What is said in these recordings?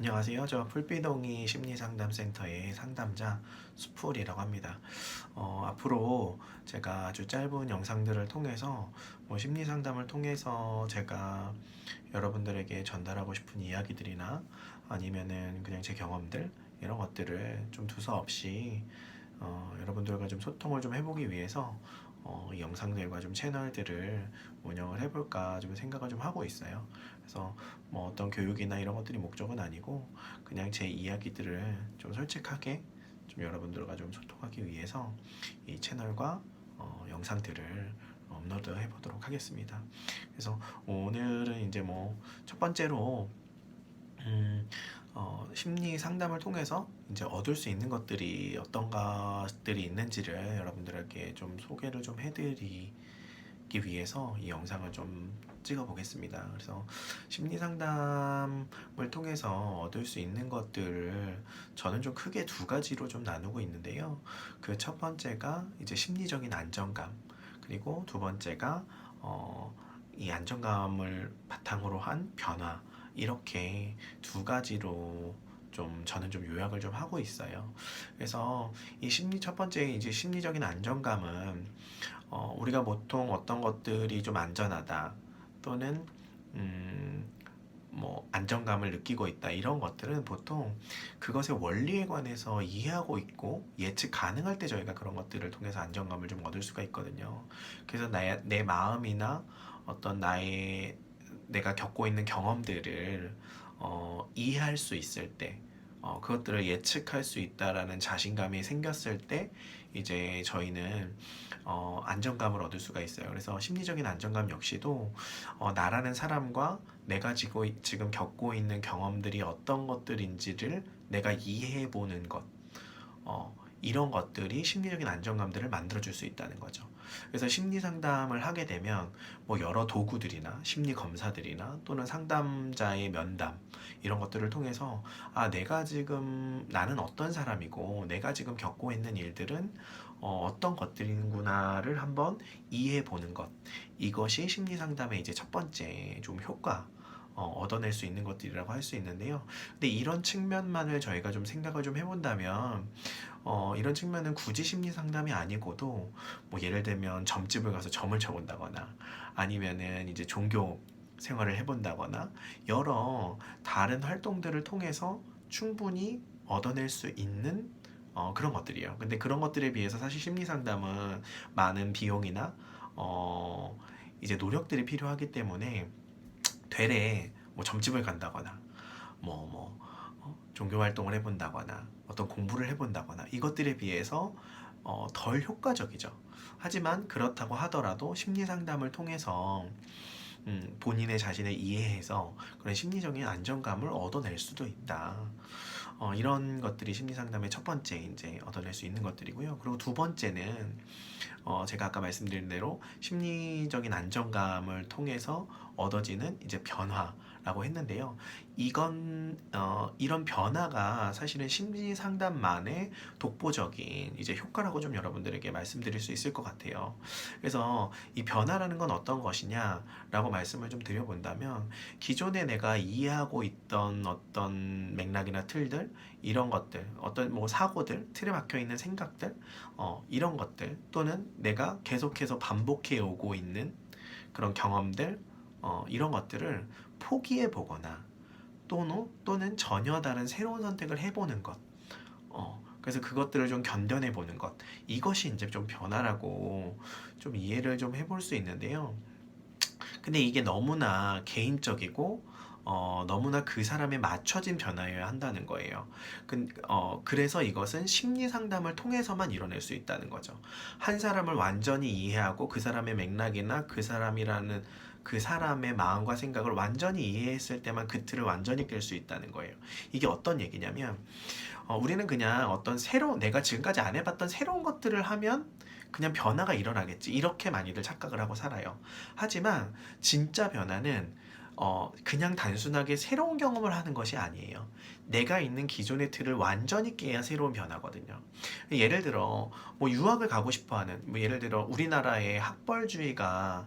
안녕하세요. 저 풀비동의 심리상담센터의 상담자 수풀이라고 합니다. 앞으로 제가 아주 짧은 영상들을 통해서 심리상담을 통해서 제가 여러분들에게 전달하고 싶은 이야기들이나 아니면은 그냥 제 경험들 이런 것들을 좀 두서없이 여러분들과 좀 소통을 좀 해보기 위해서 이 영상들과 좀 채널들을 운영을 해볼까 좀 생각을 좀 하고 있어요. 그래서 뭐 어떤 교육이나 이런 것들이 목적은 아니고 그냥 제 이야기들을 좀 솔직하게 좀 여러분들과 좀 소통하기 위해서 이 채널과 영상들을 업로드 해보도록 하겠습니다. 그래서 오늘은 이제 뭐 첫 번째로 심리 상담을 통해서 이제 얻을 수 있는 것들이 어떤 것들이 있는지를 여러분들에게 좀 소개를 좀 해드리기 위해서 이 영상을 좀 찍어 보겠습니다. 그래서 심리 상담을 통해서 얻을 수 있는 것들을 저는 좀 크게 두 가지로 좀 나누고 있는데요. 그 첫 번째가 이제 심리적인 안정감, 그리고 두 번째가 이 안정감을 바탕으로 한 변화, 이렇게 두 가지로 좀 저는 좀 요약을 좀 하고 있어요. 그래서 이 첫 번째 이제 심리적인 안정감은 우리가 보통 어떤 것들이 좀 안전하다 또는 뭐 안정감을 느끼고 있다, 이런 것들은 보통 그것의 원리에 관해서 이해하고 있고 예측 가능할 때 저희가 그런 것들을 통해서 안정감을 좀 얻을 수가 있거든요. 그래서 내 마음이나 어떤 내가 겪고 있는 경험들을 이해할 수 있을 때, 그것들을 예측할 수 있다라는 자신감이 생겼을 때 이제 저희는 안정감을 얻을 수가 있어요. 그래서 심리적인 안정감 역시도 나라는 사람과 내가 지금 겪고 있는 경험들이 어떤 것들인지를 내가 이해해 보는 것, 이런 것들이 심리적인 안정감들을 만들어줄 수 있다는 거죠. 그래서 심리 상담을 하게 되면 뭐 여러 도구들이나 심리 검사들이나 또는 상담자의 면담, 이런 것들을 통해서 내가 지금 나는 어떤 사람이고 내가 지금 겪고 있는 일들은 어떤 것들이구나를 한번 이해해 보는 것, 이것이 심리 상담의 이제 첫 번째 좀 효과, 얻어낼 수 있는 것들이라고 할 수 있는데요. 근데 이런 측면만을 저희가 좀 생각을 좀 해본다면 이런 측면은 굳이 심리 상담이 아니고도 뭐 예를 들면 점집을 가서 점을 쳐본다거나 아니면은 이제 종교 생활을 해본다거나 여러 다른 활동들을 통해서 충분히 얻어낼 수 있는 그런 것들이에요. 근데 그런 것들에 비해서 사실 심리 상담은 많은 비용이나 이제 노력들이 필요하기 때문에 되레 뭐 점집을 간다거나 뭐 종교 활동을 해본다거나 어떤 공부를 해본다거나 이것들에 비해서 덜 효과적이죠. 하지만 그렇다고 하더라도 심리 상담을 통해서 본인의 자신을 이해해서 그런 심리적인 안정감을 얻어낼 수도 있다. 이런 것들이 심리 상담의 첫 번째 이제 얻어낼 수 있는 것들이고요. 그리고 두 번째는 제가 아까 말씀드린 대로 심리적인 안정감을 통해서 얻어지는 이제 변화라고 했는데요. 이런 변화가 사실은 심리 상담만의 독보적인 이제 효과라고 좀 여러분들에게 말씀드릴 수 있을 것 같아요. 그래서 이 변화라는 건 어떤 것이냐라고 말씀을 좀 드려본다면, 기존에 내가 이해하고 있던 어떤 맥락이나 틀들, 이런 것들, 어떤 뭐 사고들, 틀에 박혀 있는 생각들, 이런 것들, 또는 내가 계속해서 반복해 오고 있는 그런 경험들, 이런 것들을 포기해 보거나 또는 전혀 다른 새로운 선택을 해보는 것, 그래서 그것들을 좀 견뎌내 보는 것, 이것이 이제 좀 변화라고 좀 이해를 좀 해볼 수 있는데요. 근데 이게 너무나 개인적이고 너무나 그 사람에 맞춰진 변화여야 한다는 거예요. 그래서 이것은 심리 상담을 통해서만 이뤄낼 수 있다는 거죠. 한 사람을 완전히 이해하고 그 사람의 맥락이나 그 사람의 마음과 생각을 완전히 이해했을 때만 그 틀을 완전히 깰 수 있다는 거예요. 이게 어떤 얘기냐면, 우리는 그냥 내가 지금까지 안 해봤던 새로운 것들을 하면 그냥 변화가 일어나겠지, 이렇게 많이들 착각을 하고 살아요. 하지만 진짜 변화는 그냥 단순하게 새로운 경험을 하는 것이 아니에요. 내가 있는 기존의 틀을 완전히 깨야 새로운 변화거든요. 예를 들어 뭐 유학을 가고 싶어하는, 뭐 예를 들어 우리나라의 학벌주의가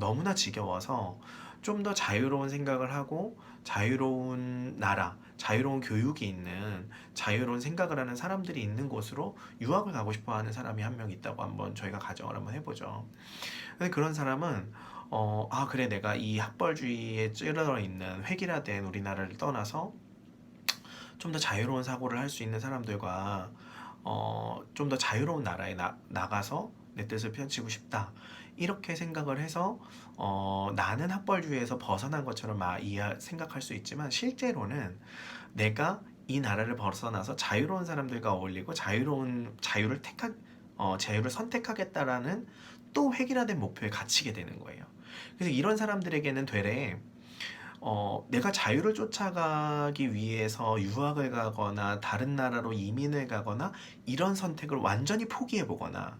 너무나 지겨워서 좀 더 자유로운 생각을 하고 자유로운 나라, 자유로운 교육이 있는, 자유로운 생각을 하는 사람들이 있는 곳으로 유학을 가고 싶어 하는 사람이 한 명 있다고 한번 저희가 가정을 한번 해보죠. 근데 그런 사람은 그래, 내가 이 학벌주의에 찌들어 있는 획일화된 우리나라를 떠나서 좀 더 자유로운 사고를 할 수 있는 사람들과 좀 더 자유로운 나라에 나가서 내 뜻을 펼치고 싶다. 이렇게 생각을 해서 나는 학벌주의에서 벗어난 것처럼 생각할 수 있지만 실제로는 내가 이 나라를 벗어나서 자유로운 사람들과 어울리고 자유를 선택하겠다라는 또 획일화된 목표에 갇히게 되는 거예요. 그래서 이런 사람들에게는 되레 내가 자유를 쫓아가기 위해서 유학을 가거나 다른 나라로 이민을 가거나 이런 선택을 완전히 포기해 보거나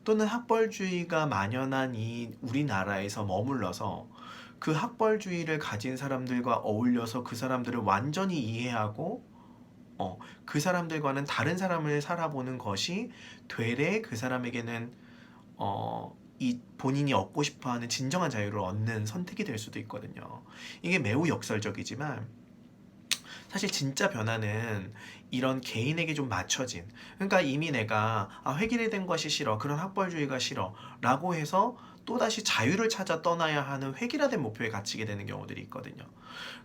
또는 학벌주의가 만연한 이 우리나라에서 머물러서 그 학벌주의를 가진 사람들과 어울려서 그 사람들을 완전히 이해하고 그 사람들과는 다른 사람을 살아보는 것이 되레 그 사람에게는 이 본인이 얻고 싶어하는 진정한 자유를 얻는 선택이 될 수도 있거든요. 이게 매우 역설적이지만 사실 진짜 변화는 이런 개인에게 좀 맞춰진, 그러니까 이미 내가 획일화된 것이 싫어, 그런 학벌주의가 싫어 라고 해서 또다시 자유를 찾아 떠나야 하는 획일화된 목표에 갇히게 되는 경우들이 있거든요.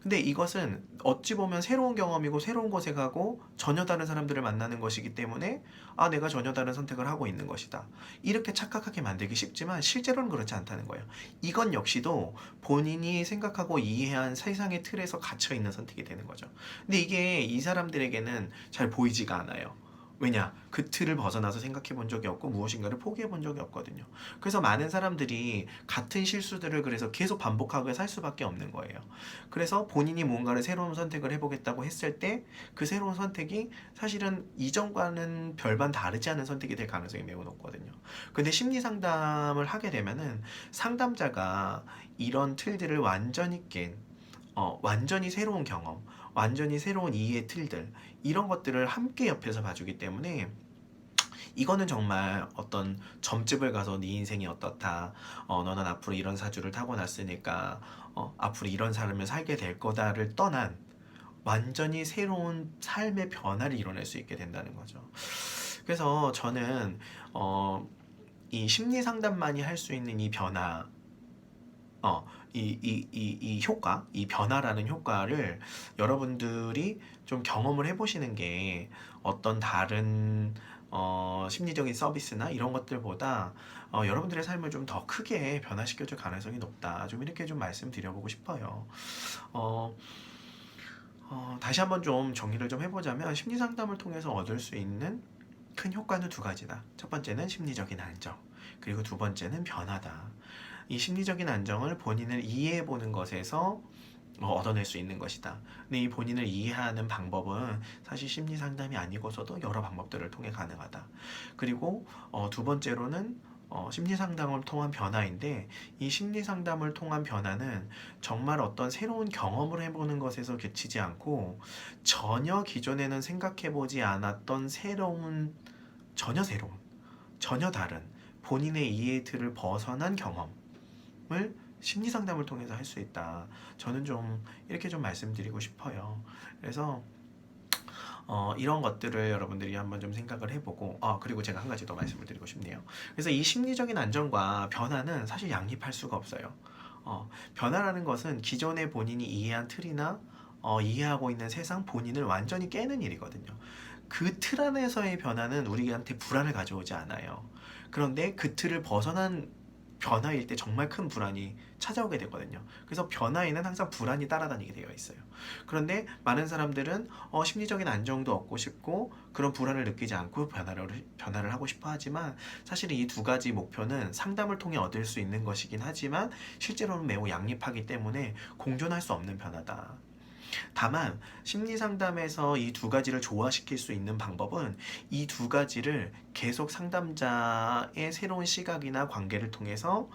근데 이것은 어찌 보면 새로운 경험이고 새로운 곳에 가고 전혀 다른 사람들을 만나는 것이기 때문에 내가 전혀 다른 선택을 하고 있는 것이다, 이렇게 착각하게 만들기 쉽지만 실제로는 그렇지 않다는 거예요. 이건 역시도 본인이 생각하고 이해한 세상의 틀에서 갇혀 있는 선택이 되는 거죠. 근데 이게 이 사람들에게는 잘 보이지가 않아요. 왜냐? 그 틀을 벗어나서 생각해 본 적이 없고 무엇인가를 포기해 본 적이 없거든요. 그래서 많은 사람들이 같은 실수들을 그래서 계속 반복하고 살 수밖에 없는 거예요. 그래서 본인이 뭔가를 새로운 선택을 해보겠다고 했을 때 그 새로운 선택이 사실은 이전과는 별반 다르지 않은 선택이 될 가능성이 매우 높거든요. 근데 심리 상담을 하게 되면은 상담자가 이런 틀들을 완전히 깬 완전히 새로운 경험, 완전히 새로운 이해의 틀들, 이런 것들을 함께 옆에서 봐주기 때문에 이거는 정말 어떤 점집을 가서 네 인생이 어떻다, 너는 앞으로 이런 사주를 타고났으니까 앞으로 이런 삶을 살게 될 거다를 떠난 완전히 새로운 삶의 변화를 이뤄낼 수 있게 된다는 거죠. 그래서 저는 이 심리 상담만이 할 수 있는 이 변화, 이 효과, 이 변화라는 효과를 여러분들이 좀 경험을 해보시는 게 어떤 다른 심리적인 서비스나 이런 것들보다 여러분들의 삶을 좀 더 크게 변화시켜줄 가능성이 높다. 좀 이렇게 좀 말씀드려보고 싶어요. 어, 다시 한번 좀 정리를 좀 해보자면 심리 상담을 통해서 얻을 수 있는 큰 효과는 두 가지다. 첫 번째는 심리적인 안정, 그리고 두 번째는 변화다. 이 심리적인 안정을 본인을 이해해보는 것에서 얻어낼 수 있는 것이다. 근데 이 본인을 이해하는 방법은 사실 심리 상담이 아니고서도 여러 방법들을 통해 가능하다. 그리고 두 번째로는 심리 상담을 통한 변화인데, 이 심리 상담을 통한 변화는 정말 어떤 새로운 경험을 해보는 것에서 그치지 않고 전혀 기존에는 생각해보지 않았던 전혀 새로운, 전혀 다른 본인의 이해의 틀을 벗어난 경험을 심리 상담을 통해서 할 수 있다. 저는 좀 이렇게 좀 말씀드리고 싶어요. 그래서 이런 것들을 여러분들이 한번 좀 생각을 해보고, 그리고 제가 한 가지 더 말씀을 드리고 싶네요. 그래서 이 심리적인 안정과 변화는 사실 양립할 수가 없어요. 변화라는 것은 기존에 본인이 이해한 틀이나 이해하고 있는 세상 본인을 완전히 깨는 일이거든요. 그 틀 안에서의 변화는 우리한테 불안을 가져오지 않아요. 그런데 그 틀을 벗어난 변화일 때 정말 큰 불안이 찾아오게 되거든요. 그래서 변화에는 항상 불안이 따라다니게 되어 있어요. 그런데 많은 사람들은 심리적인 안정도 얻고 싶고 그런 불안을 느끼지 않고 변화를 하고 싶어 하지만, 사실은 이 두 가지 목표는 상담을 통해 얻을 수 있는 것이긴 하지만 실제로는 매우 양립하기 때문에 공존할 수 없는 변화다. 다만 심리 상담에서 이 두 가지를 조화시킬 수 있는 방법은 이 두 가지를 계속 상담자의 새로운 시각이나 관계를 통해서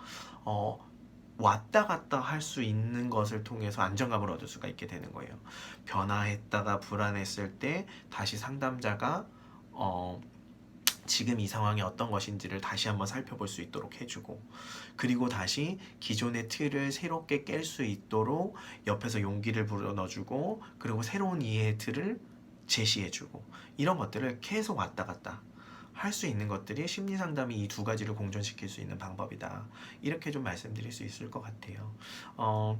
왔다 갔다 할 수 있는 것을 통해서 안정감을 얻을 수가 있게 되는 거예요. 변화했다가 불안했을 때 다시 상담자가 지금 이 상황이 어떤 것인지를 다시 한번 살펴볼 수 있도록 해주고, 그리고 다시 기존의 틀을 새롭게 깰 수 있도록 옆에서 용기를 불어넣어주고, 그리고 새로운 이해의 틀을 제시해주고, 이런 것들을 계속 왔다 갔다 할 수 있는 것들이 심리 상담이 이 두 가지를 공존시킬 수 있는 방법이다. 이렇게 좀 말씀드릴 수 있을 것 같아요. 어,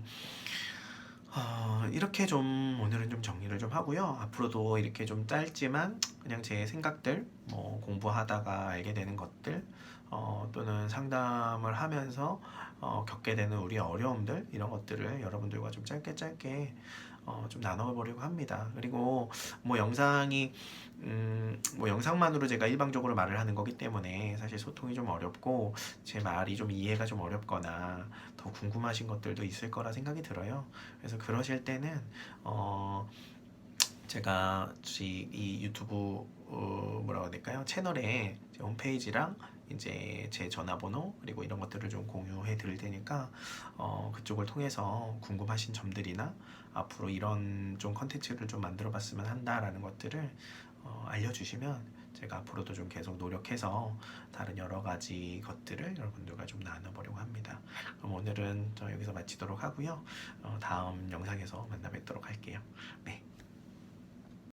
이렇게 좀 오늘은 좀 정리를 좀 하고요. 앞으로도 이렇게 좀 짧지만 그냥 제 생각들, 뭐 공부하다가 알게 되는 것들, 또는 상담을 하면서 겪게 되는 우리의 어려움들, 이런 것들을 여러분들과 좀 짧게 짧게 좀 나눠보려고 합니다. 그리고 뭐 영상이 뭐 영상만으로 제가 일방적으로 말을 하는 거기 때문에 사실 소통이 좀 어렵고 제 말이 좀 이해가 좀 어렵거나 더 궁금하신 것들도 있을 거라 생각이 들어요. 그래서 그러실 때는 제가 이 유튜브 뭐라고 해야 될까요? 채널에 제 홈페이지랑 이제 제 전화번호 그리고 이런 것들을 좀 공유해 드릴 테니까 그쪽을 통해서 궁금하신 점들이나 앞으로 이런 좀 컨텐츠를 좀 만들어 봤으면 한다라는 것들을 알려주시면 제가 앞으로도 좀 계속 노력해서 다른 여러 가지 것들을 여러분들과 좀 나눠보려고 합니다. 그럼 오늘은 저 여기서 마치도록 하고요. 다음 영상에서 만나 뵙도록 할게요. 네.